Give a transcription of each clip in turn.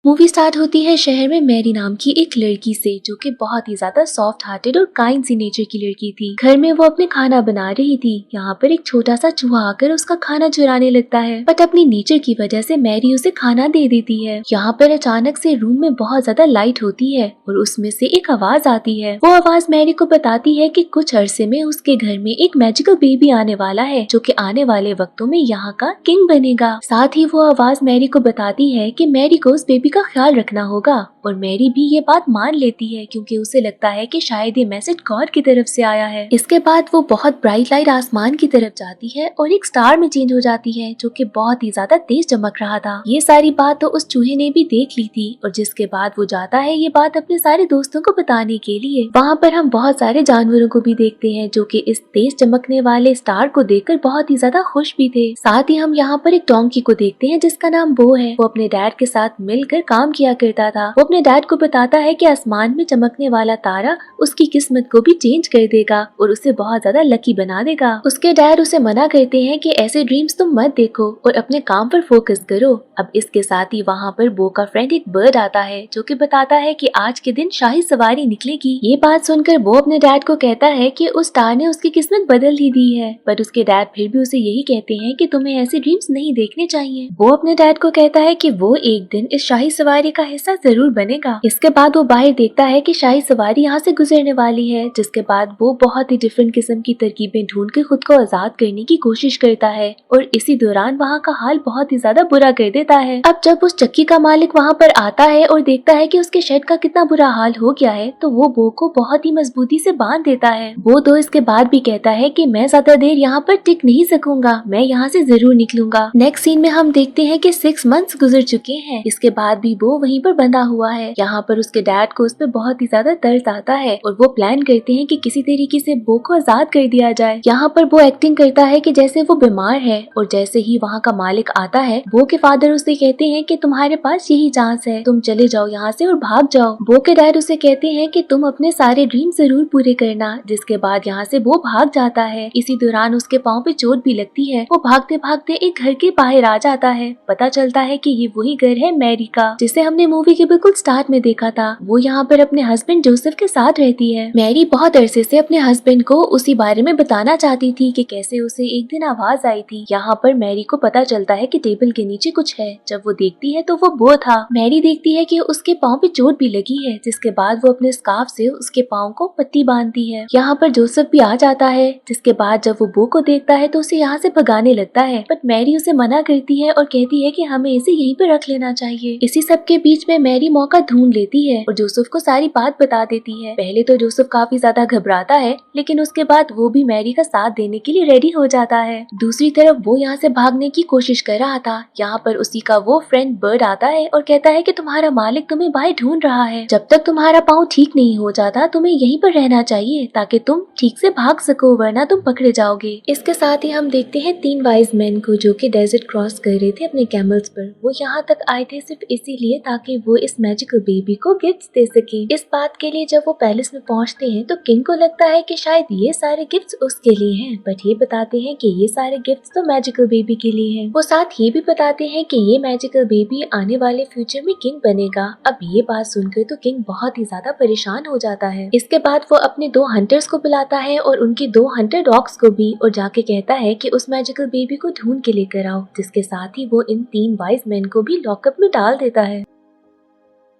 Movie start होती है शहर में मैरी नाम की एक लड़की से, जो कि बहुत ही ज्यादा सॉफ्ट हार्टेड और काइंड सी नेचर की लड़की थी। घर में वो अपने खाना बना रही थी। यहाँ पर एक छोटा सा चूहा आकर उसका खाना चुराने लगता है, बट अपनी नेचर की वजह से मैरी उसे खाना दे देती है। यहाँ पर अचानक से रूम में बहुत ज्यादा लाइट होती है और उसमें से एक आवाज आती है। वो आवाज मैरी को बताती है कि कुछ अरसे में उसके घर में एक मैजिकल बेबी आने वाला है, जो कि आने वाले वक्तों में यहाँ का किंग बनेगा। साथ ही वो आवाज मैरी को बताती है कि मैरी को उस बेबी का ख्याल रखना होगा, और मैरी भी ये बात मान लेती है क्योंकि उसे लगता है कि शायद ये मैसेज गॉड की तरफ से आया है। इसके बाद वो बहुत ब्राइट लाइट आसमान की तरफ जाती है और एक स्टार में चेंज हो जाती है, जो कि बहुत ही ज्यादा तेज चमक रहा था। ये सारी बात तो उस चूहे ने भी देख ली थी, और जिसके बाद वो जाता है ये बात अपने सारे दोस्तों को बताने के लिए। वहाँ पर हम बहुत सारे जानवरों को भी देखते हैं, जो कि इस तेज चमकने वाले स्टार को देखकर बहुत ही ज्यादा खुश भी थे। साथ ही हम यहाँ पर एक डोंकी को देखते हैं जिसका नाम बो है। वो अपने डैड के साथ मिलकर काम किया करता था। वो अपने डैड को बताता है कि आसमान में चमकने वाला तारा उसकी किस्मत को भी चेंज कर देगा और उसे बहुत ज्यादा लकी बना देगा। उसके डैड उसे मना करते हैं कि ऐसे ड्रीम्स तुम मत देखो और अपने काम पर फोकस करो। अब इसके साथ ही वहाँ पर बो का फ्रेंड एक बर्ड आता है, जो कि बताता है कि आज के दिन शाही सवारी निकलेगी। ये बात सुनकर बो अपने डैड को कहता है कि उस स्टार ने उसकी किस्मत बदल ही दी है, पर उसके डैड फिर भी उसे यही कहते हैं कि तुम्हें ऐसे ड्रीम्स नहीं देखने चाहिए। वो अपने डैड को कहता है कि वो एक दिन इस शाही सवारी का हिस्सा जरूर बनेगा। इसके बाद वो बाहर देखता है कि शाही सवारी यहाँ से गुजरने वाली है, जिसके बाद वो बहुत ही डिफरेंट किस्म की तरकीबें ढूंढ कर खुद को आजाद करने की कोशिश करता है, और इसी दौरान वहाँ का हाल बहुत ही ज्यादा बुरा कर देता है। अब जब उस चक्की का मालिक वहाँ पर आता है और देखता है कि उसके शेड का कितना बुरा हाल हो गया है, तो वो बो को बहुत ही मजबूती से बांध देता है। वो तो इसके बाद भी कहता है कि मैं ज्यादा देर यहाँ पर टिक नहीं सकूंगा, मैं यहाँ से जरूर निकलूंगा। नेक्स्ट सीन में हम देखते हैं कि 6 मंथ्स गुजर चुके हैं। इसके बाद भी वो वहीं पर बंधा हुआ है। यहाँ पर उसके डैड को उस पर बहुत ही ज्यादा दर्द आता है और वो प्लान करते हैं कि किसी तरीके से बो को आजाद कर दिया जाए। यहाँ पर वो एक्टिंग करता है कि जैसे वो बीमार है, और जैसे ही वहाँ का मालिक आता है, बो के फादर उसे कहते हैं कि तुम्हारे पास यही चांस है, तुम चले जाओ यहाँ से और भाग जाओ। बो के डैड उसे कहते हैं कि तुम अपने सारे ड्रीम जरूर पूरे करना, जिसके बाद यहाँ से वो भाग जाता है। इसी दौरान उसके पाँव पे चोट भी लगती है। वो भागते भागते एक घर के बाहर आ जाता है। पता चलता है कि ये वही घर है मैरी का, जिसे हमने मूवी के बिल्कुल स्टार्ट में देखा था। वो यहाँ पर अपने हस्बैंड जोसेफ के साथ रहती है। मैरी बहुत अरसे से अपने हस्बैंड को उसी बारे में बताना चाहती थी कि कैसे उसे एक दिन आवाज आई थी। यहाँ पर मैरी को पता चलता है कि टेबल के नीचे कुछ है। जब वो देखती है तो वो बो था। मैरी देखती है कि उसके पाँव पे चोट भी लगी है, जिसके बाद वो अपने स्कार्फ से उसके पाँव को पट्टी बांधती है। यहाँ पर जोसेफ भी आ जाता है, जिसके बाद जब वो बो को देखता है तो उसे यहाँ से भगाने लगता है, बट मैरी उसे मना करती है और कहती है कि हमें इसे यहीं पर रख लेना चाहिए। इसी सब के बीच में मैरी मौका ढूंढ लेती है और जोसेफ को सारी बात बता देती है। पहले तो जोसेफ काफी ज्यादा घबराता है, लेकिन उसके बाद वो भी मैरी का साथ देने के लिए रेडी हो जाता है। दूसरी तरफ वो यहाँ से भागने की कोशिश कर रहा था। यहाँ पर उसी का वो फ्रेंड बर्ड आता है और कहता है कि तुम्हारा मालिक तुम्हें बाहर ढूंढ रहा है। जब तक तुम्हारा पाँव ठीक नहीं हो जाता तुम्हें यहीं पर रहना चाहिए, ताकि तुम ठीक से भाग सको, वरना तुम पकड़े जाओगे। इसके साथ ही हम देखते हैं 3 वाइज मैन को, जो कि डेजर्ट क्रॉस कर रहे थे अपने कैमल्स पर। वो यहाँ तक आए थे सिर्फ इसीलिए ताकि वो इस मैजिकल बेबी को गिफ्ट्स दे सके। इस बात के लिए जब वो पैलेस में पहुँचते हैं तो किंग को लगता है कि शायद ये सारे गिफ्ट्स उसके लिए हैं, बट ये बताते हैं कि ये सारे गिफ्ट्स तो मैजिकल बेबी के लिए हैं। वो साथ ये भी बताते हैं कि ये मैजिकल बेबी आने वाले फ्यूचर में किंग बनेगा। अब ये बात सुनकर तो किंग बहुत ही ज्यादा परेशान हो जाता है। इसके बाद वो अपने 2 हंटर्स को बुलाता है और उनके 2 हंटर डॉग्स को भी, और जाके कहता है कि उस मैजिकल बेबी को ढूंढ के लेकर आओ। जिसके साथ ही वो इन 3 वाइज मैन को भी लॉकअप में डाल देता है।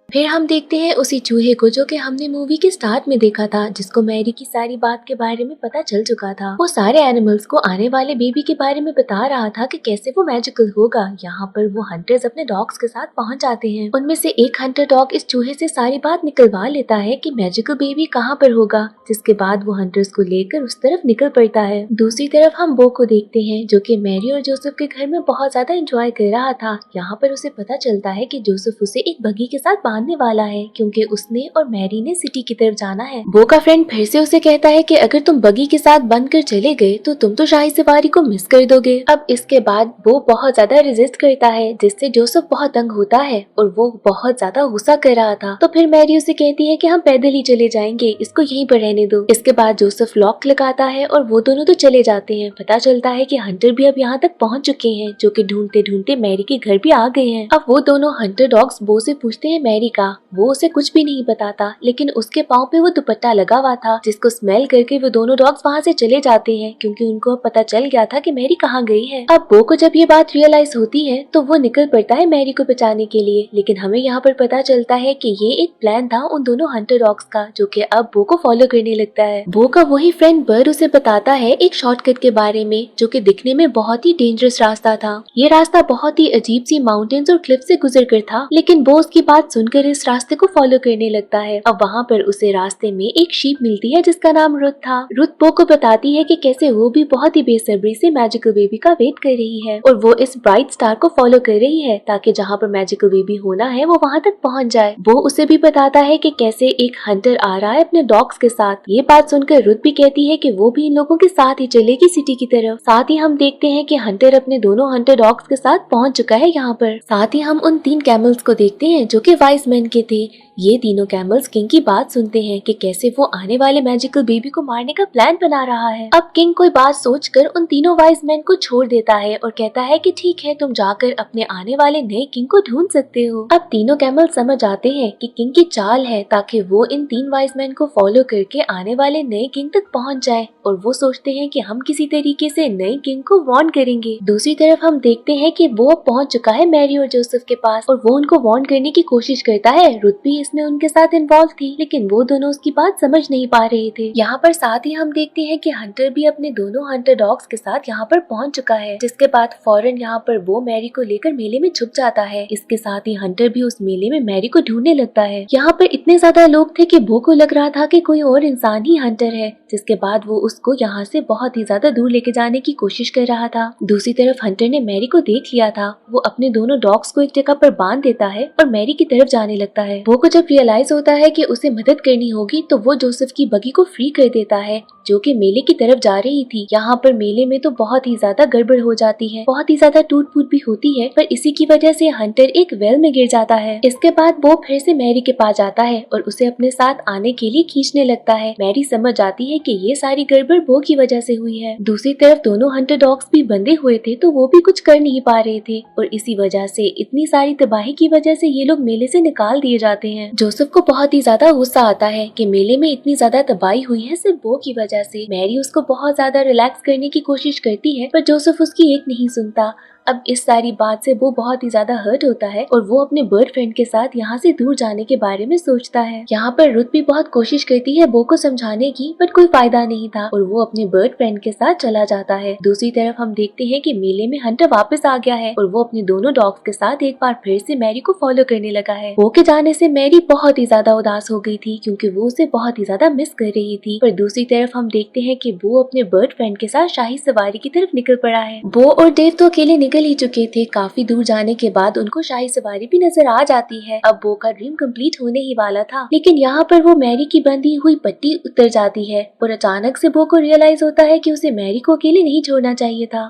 फिर हम देखते हैं उसी चूहे को, जो कि हमने मूवी के स्टार्ट में देखा था, जिसको मैरी की सारी बात के बारे में पता चल चुका था। वो सारे एनिमल्स को आने वाले बेबी के बारे में बता रहा था कि कैसे वो मैजिकल होगा। यहाँ पर वो हंटर्स अपने डॉग्स के साथ पहुंच जाते हैं। उनमें से एक हंटर डॉग इस चूहे से सारी बात निकलवा लेता है कि मैजिकल बेबी कहाँ पर होगा, जिसके बाद वो हंटर्स को लेकर उस तरफ निकल पड़ता है। दूसरी तरफ हम बो को देखते हैं, जो कि मैरी और जोसेफ के घर में बहुत ज्यादा एंजॉय कर रहा था। यहाँ पर उसे पता चलता है कि जोसेफ उसे एक बगी के साथ बांध बांधने वाला है क्योंकि उसने और मैरी ने सिटी की तरफ जाना है। बो का फ्रेंड फिर से उसे कहता है कि अगर तुम बगी के साथ बंद कर चले गए तो तुम तो शाही सवारी को मिस कर दोगे। अब इसके बाद वो बहुत ज्यादा रेजिस्ट करता है जिससे जोसेफ बहुत तंग होता है और वो बहुत ज्यादा गुस्सा कर रहा था। तो फिर मैरी उसे कहती है कि हम पैदल ही चले जाएंगे, इसको यहीं पर रहने दो। इसके बाद जोसेफ लॉक लगाता है और वो दोनों तो चले जाते हैं। पता चलता है कि हंटर भी अब यहाँ तक पहुँच चुके हैं जो कि ढूंढते ढूंढते मैरी के घर भी आ गए हैं। अब वो दोनों हंटर डॉग्स बो से पूछते हैं मैरी का। वो उसे कुछ भी नहीं बताता लेकिन उसके पाँव पे वो दुपट्टा लगा हुआ था जिसको स्मेल करके वो दोनों डॉग्स वहाँ से चले जाते हैं क्योंकि उनको अब पता चल गया था कि मैरी कहाँ गई है। अब बो को जब ये बात रियलाइज होती है तो वो निकल पड़ता है मैरी को बचाने के लिए, लेकिन हमें यहाँ पर पता चलता है कि ये एक प्लान था उन दोनों हंटर डॉग्स का जो कि अब बो को फॉलो करने लगता है। बो का वही फ्रेंड बर्ड उसे बताता है एक शॉर्टकट के बारे में जो कि दिखने में बहुत ही डेंजरस रास्ता था। ये रास्ता बहुत ही अजीब सी माउंटेन्स और क्लिफ से गुजर कर था, लेकिन बो उसकी बात सुनकर इस रास्ते को फॉलो करने लगता है। अब वहाँ पर उसे रास्ते में एक शीप मिलती है जिसका नाम रुथ था। रुथ बो को बताती है कि कैसे वो भी बहुत ही बेसब्री से मैजिकल बेबी का वेट कर रही है और वो इस ब्राइट स्टार को फॉलो कर रही है ताकि जहाँ पर मैजिकल बेबी होना है वो वहाँ तक पहुँच जाए। वो उसे भी बताता है कि कैसे एक हंटर आ रहा है अपने डॉग्स के साथ। ये बात सुनकर रुथ भी कहती है कि वो भी इन लोगों के साथ ही चलेगी सिटी की तरफ। साथ ही हम देखते हैं कि हंटर अपने दोनों हंटर डॉग्स के साथ पहुँच चुका है यहाँ पर। साथ ही हम उन 3 कैमल्स को देखते हैं जो कि वाइज मैन के थे। ये तीनों कैमल्स किंग की बात सुनते हैं कि कैसे वो आने वाले मैजिकल बेबी को मारने का प्लान बना रहा है। अब किंग कोई बात सोचकर उन तीनों वाइज मैन को छोड़ देता है और कहता है कि ठीक है, तुम जाकर अपने आने वाले नए किंग को ढूंढ सकते हो। अब तीनों कैमल समझ आते हैं कि किंग की चाल है ताकि वो इन 3 वाइज मैन को फॉलो करके आने वाले नए किंग तक पहुंच जाए और वो सोचते हैं कि हम किसी तरीके से नए किंग को वार्न करेंगे। दूसरी तरफ हम देखते हैं कि वो पहुंच चुका है मैरी और जोसेफ के पास और वो उनको वार्न करने की कोशिश करता है। रुथ भी इसमें उनके साथ इन्वॉल्व थी लेकिन वो दोनों उसकी बात समझ नहीं पा रहे थे। यहाँ पर साथ ही हम देखते हैं कि हंटर भी अपने दोनों हंटर डॉग्स के साथ यहाँ पर पहुंच चुका है, जिसके बाद फौरन यहाँ पर वो मैरी को लेकर मेले में छुप जाता है। इसके साथ ही हंटर भी उस मेले में मैरी को ढूंढने लगता है। यहाँ पर इतने ज्यादा लोग थे कि बो को लग रहा था कि कोई और इंसान ही हंटर है, जिसके बाद वो उसको यहाँ से बहुत ही ज्यादा दूर लेके जाने की कोशिश कर रहा था। दूसरी तरफ हंटर ने मैरी को देख लिया था। वो अपने दोनों डॉग्स को एक जगह पर बांध देता है और मैरी की तरफ जाने लगता है। बो को जब रियलाइज होता है कि उसे मदद करनी होगी तो वो जोसेफ की बगी को फ्री कर देता है जो कि मेले की तरफ जा रही थी। यहाँ पर मेले में तो बहुत ही ज्यादा गड़बड़ हो जाती है, बहुत ही ज्यादा टूट फूट भी होती है, पर इसी की वजह से हंटर एक वेल में गिर जाता है। इसके बाद वो फिर से मैरी के पास जाता है और उसे अपने साथ आने के लिए खींचने लगता है। मैरी समझ जाती है कि ये सारी गड़बड़ वो की वजह से हुई है। दूसरी तरफ दोनों हंटर डॉग्स भी बंधे हुए थे तो वो भी कुछ कर नहीं पा रहे थे और इसी वजह से इतनी सारी तबाही की वजह से ये लोग मेले से निकाल दिए जाते हैं। जोसेफ को बहुत ही ज्यादा गुस्सा आता है कि मेले में इतनी ज्यादा तबाही हुई है सिर्फ वो की वजह से। मैरी उसको बहुत ज्यादा रिलैक्स करने की कोशिश करती है पर जोसेफ उसकी एक नहीं सुनता। अब इस सारी बात से वो बहुत ही ज्यादा हर्ट होता है और वो अपने बर्ड फ्रेंड के साथ यहाँ से दूर जाने के बारे में सोचता है। यहाँ पर रुथ भी बहुत कोशिश करती है बो को समझाने की, पर कोई फायदा नहीं था और वो अपने बर्ड फ्रेंड के साथ चला जाता है। दूसरी तरफ हम देखते हैं कि मेले में हंटर वापस आ गया है और वो अपने दोनों डॉग्स के साथ एक बार फिर से मैरी को फॉलो करने लगा है। बो के जाने से मैरी बहुत ही ज्यादा उदास हो गई थी क्योंकि वो उसे बहुत ही ज्यादा मिस कर रही थी। पर दूसरी तरफ हम देखते हैं कि वो अपने बर्ड फ्रेंड के साथ शाही सवारी की तरफ निकल पड़ा है। बो और डेव तो अकेले निकल ही चुके थे। काफी दूर जाने के बाद उनको शाही सवारी भी नजर आ जाती है। अब बो का ड्रीम कंप्लीट होने ही वाला था, लेकिन यहाँ पर वो मैरी की बंधी हुई पट्टी उतर जाती है और अचानक से बो को रियलाइज होता है कि उसे मैरी को अकेले नहीं छोड़ना चाहिए था।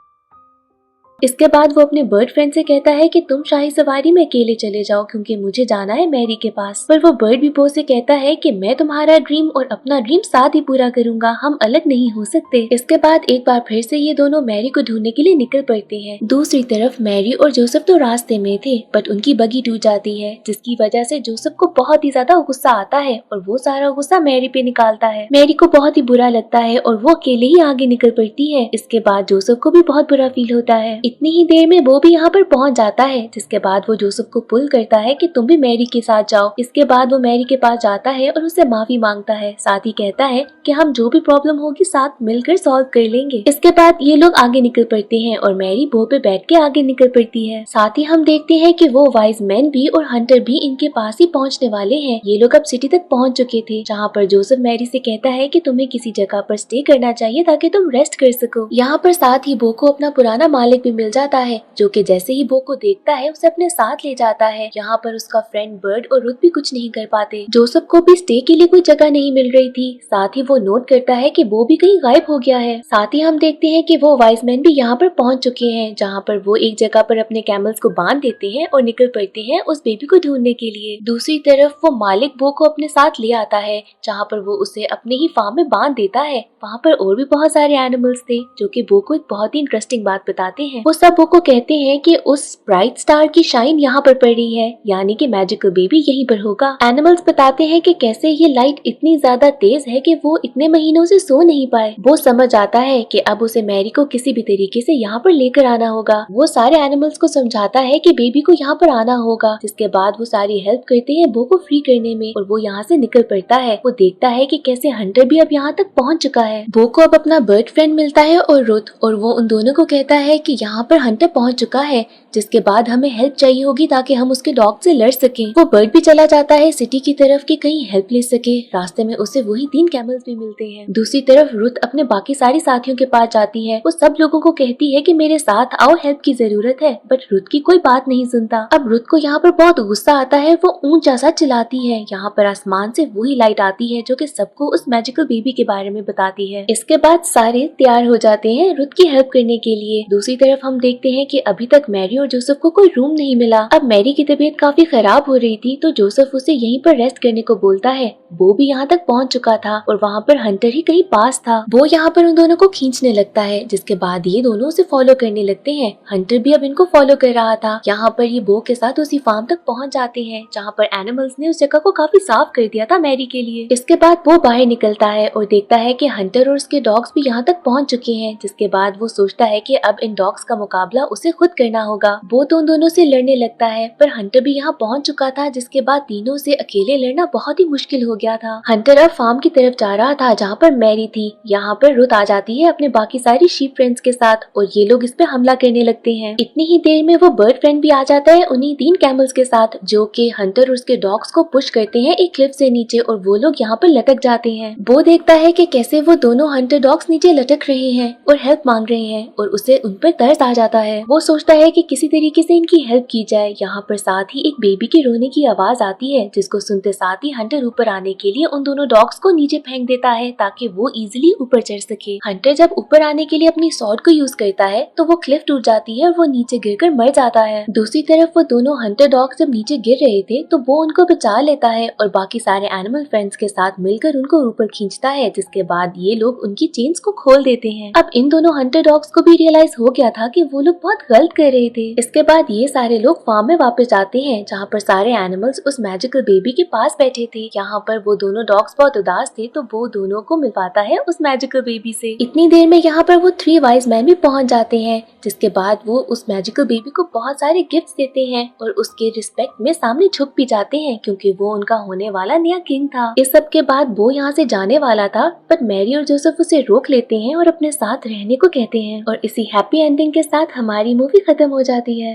इसके बाद वो अपने बर्ड फ्रेंड से कहता है कि तुम शाही सवारी में अकेले चले जाओ क्योंकि मुझे जाना है मैरी के पास। पर वो बर्ड भी बो से कहता है कि मैं तुम्हारा ड्रीम और अपना ड्रीम साथ ही पूरा करूंगा, हम अलग नहीं हो सकते। इसके बाद एक बार फिर से ये दोनों मैरी को ढूंढने के लिए निकल पड़ते हैं। दूसरी तरफ मैरी और जोसेफ तो रास्ते में थे बट उनकी बगी टूट जाती है, जिसकी वजह से जोसेफ को बहुत ही ज्यादा गुस्सा आता है और वो सारा गुस्सा मैरी पे निकालता है। मैरी को बहुत ही बुरा लगता है और वो अकेले ही आगे निकल पड़ती है। इसके बाद जोसेफ को भी बहुत बुरा फील होता है। इतनी ही देर में वो भी यहाँ पर पहुँच जाता है, जिसके बाद वो जोसेफ को पुल करता है कि तुम भी मैरी के साथ जाओ। इसके बाद वो मैरी के पास जाता है और उससे माफी मांगता है, साथ ही कहता है कि हम जो भी प्रॉब्लम होगी साथ मिलकर सॉल्व कर लेंगे। इसके बाद ये लोग आगे निकल पड़ते हैं और मैरी बो पे बैठ के आगे निकल पड़ती है। साथ ही हम देखते हैं कि वो वाइज मैन भी और हंटर भी इनके पास ही पहुँचने वाले हैं। ये लोग अब सिटी तक पहुँच चुके थे, जहाँ पर जोसेफ मैरी से कहता है कि तुम्हें किसी जगह पर स्टे करना चाहिए ताकि तुम रेस्ट कर सको। यहाँ पर साथ ही बो को अपना पुराना मालिक भी मिल जाता है, जो कि जैसे ही बो को देखता है उसे अपने साथ ले जाता है। यहाँ पर उसका फ्रेंड बर्ड और रुथ भी कुछ नहीं कर पाते। जोसेफ को भी स्टे के लिए कोई जगह नहीं मिल रही थी। साथ ही वो नोट करता है कि बो भी कहीं गायब हो गया है। साथ ही हम देखते हैं कि वो वाइज मैन भी यहाँ पर पहुँच चुके हैं, जहाँ पर वो एक जगह पर अपने कैमल्स को बांध देते हैं और निकल पड़ते हैं उस बेबी को ढूंढने के लिए। दूसरी तरफ वो मालिक बो को अपने साथ ले आता है, जहाँ पर वो उसे अपने ही फार्म में बांध देता है। वहाँ पर और भी बहुत सारे एनिमल्स थे, जो कि बो को एक बहुत ही इंटरेस्टिंग बात बताते हैं। वो सब बो को कहते हैं कि उस ब्राइट स्टार की शाइन यहाँ पर पड़ रही है, यानी कि मैजिकल बेबी यहीं पर होगा। एनिमल्स बताते हैं कि कैसे ये लाइट इतनी ज्यादा तेज है कि वो इतने महीनों से सो नहीं पाए। वो समझ आता है कि अब उसे मैरी को किसी भी तरीके से यहाँ पर लेकर आना होगा। वो सारे एनिमल्स को समझाता है कि बेबी को यहाँ पर आना होगा, जिसके बाद वो सारी हेल्प करते हैं बो को फ्री करने में और वो यहाँ से निकल पड़ता है। वो देखता है कि कैसे हंटर भी अब यहाँ तक पहुँच चुका है। बो को अब अपना बर्ड फ्रेंड मिलता है और रुथ, और वो उन दोनों को कहता है कि यहाँ पर हंटर पहुँच चुका है, जिसके बाद हमें हेल्प चाहिए होगी ताकि हम उसके डॉग से लड़ सकें। वो बर्ड भी चला जाता है सिटी की तरफ कि कहीं हेल्प ले सके। रास्ते में उसे वही 3 कैमल्स भी मिलते हैं। दूसरी तरफ रुथ अपने बाकी सारी साथियों के पास जाती है। वो सब लोगों को कहती है कि मेरे साथ आओ, हेल्प की जरूरत है, बट रुथ की कोई बात नहीं सुनता। अब रुथ को यहाँ पर बहुत गुस्सा आता है। वो ऊंचा सा चिल्लाती है। यहाँ पर आसमान से वही लाइट आती है जो कि सबको उस मैजिकल बेबी के बारे में बताती है। इसके बाद सारे तैयार हो जाते हैं रुथ की हेल्प करने के लिए। दूसरी तरफ हम देखते हैं कि अभी तक मैरी और जोसेफ को कोई रूम नहीं मिला। अब मैरी की तबीयत काफी खराब हो रही थी, तो जोसेफ उसे यहीं पर रेस्ट करने को बोलता है। वो भी यहाँ तक पहुँच चुका था और वहाँ पर हंटर ही कहीं पास था। वो यहाँ पर उन दोनों को खींचने लगता है, जिसके बाद ये दोनों उसे फॉलो करने लगते हैं। हंटर भी अब इनको फॉलो कर रहा था। यहाँ पर ये बो के साथ उसी फार्म तक पहुँच जाते हैं, जहाँ पर एनिमल्स ने उस जगह को काफी साफ कर दिया था मैरी के लिए। इसके बाद वो बाहर निकलता है और देखता है कि हंटर और उसके डॉग्स भी यहाँ तक पहुँच चुके हैं, जिसके बाद वो सोचता है कि अब इन डॉग्स का मुकाबला उसे खुद करना होगा। वो तो उन दोनों से लड़ने लगता है, पर हंटर भी यहाँ पहुँच चुका था, जिसके बाद तीनों से अकेले लड़ना बहुत ही मुश्किल हो गया था। हंटर अब फार्म की तरफ जा रहा था जहाँ पर मैरी थी। यहाँ पर रुथ आ जाती है अपने बाकी सारी शीप फ्रेंड्स के साथ और ये लोग इस पे हमला करने लगते हैं। इतनी ही देर में वो बर्ड फ्रेंड भी आ जाता है उन्हीं 3 कैमल्स के साथ, जो कि हंटर और उसके डॉग्स को पुश करते हैं एक क्लिफ से नीचे और वो लोग यहाँ पर लटक जाते हैं। वो देखता है कि कैसे वो दोनों हंटर डॉग्स नीचे लटक रहे हैं और हेल्प मांग रहे हैं और उसे उन पर तरस आ जाता है। वो सोचता है कि किसी तरीके से इनकी हेल्प की जाए। यहाँ पर साथ ही एक बेबी के रोने की आवाज आती है, जिसको सुनते साथ ही हंटर ऊपर आने के लिए उन दोनों डॉग्स को नीचे फेंक देता है ताकि वो इजीली ऊपर चढ़ सके। हंटर जब ऊपर आने के लिए अपनी सॉर्ड को यूज करता है तो वो क्लिफ टूट जाती है और वो नीचे गिरकर मर जाता है। दूसरी तरफ वो दोनों हंटर डॉग्स जब नीचे गिर रहे थे तो वो उनको बचा लेता है और बाकी सारे एनिमल फ्रेंड्स के साथ मिलकर उनको ऊपर खींचता है, जिसके बाद ये लोग उनकी चेन्स को खोल देते हैं। अब इन दोनों हंटर डॉग्स को भी रियलाइज हो गया था कि वो लोग बहुत गलत कर रहे थे। इसके बाद ये सारे लोग फार्म में वापस जाते हैं, जहाँ पर सारे एनिमल्स उस मैजिकल बेबी के पास बैठे थे। यहाँ पर वो दोनों डॉग्स बहुत उदास थे, तो वो दोनों को मिलवाता है उस मैजिकल बेबी से। इतनी देर में यहाँ पर वो 3 वाइज मैन भी पहुँच जाते हैं, जिसके बाद वो उस मैजिकल बेबी को बहुत सारे गिफ्ट्स देते हैं और उसके रिस्पेक्ट में सामने झुक भी जाते हैं, क्योंकि वो उनका होने वाला नया किंग था। इस सब के बाद वो यहाँ से जाने वाला था, पर मैरी और जोसेफ उसे रोक लेते हैं और अपने साथ रहने को कहते हैं और इसी हैप्पी एंडिंग के साथ हमारी मूवी खत्म हो जाती है।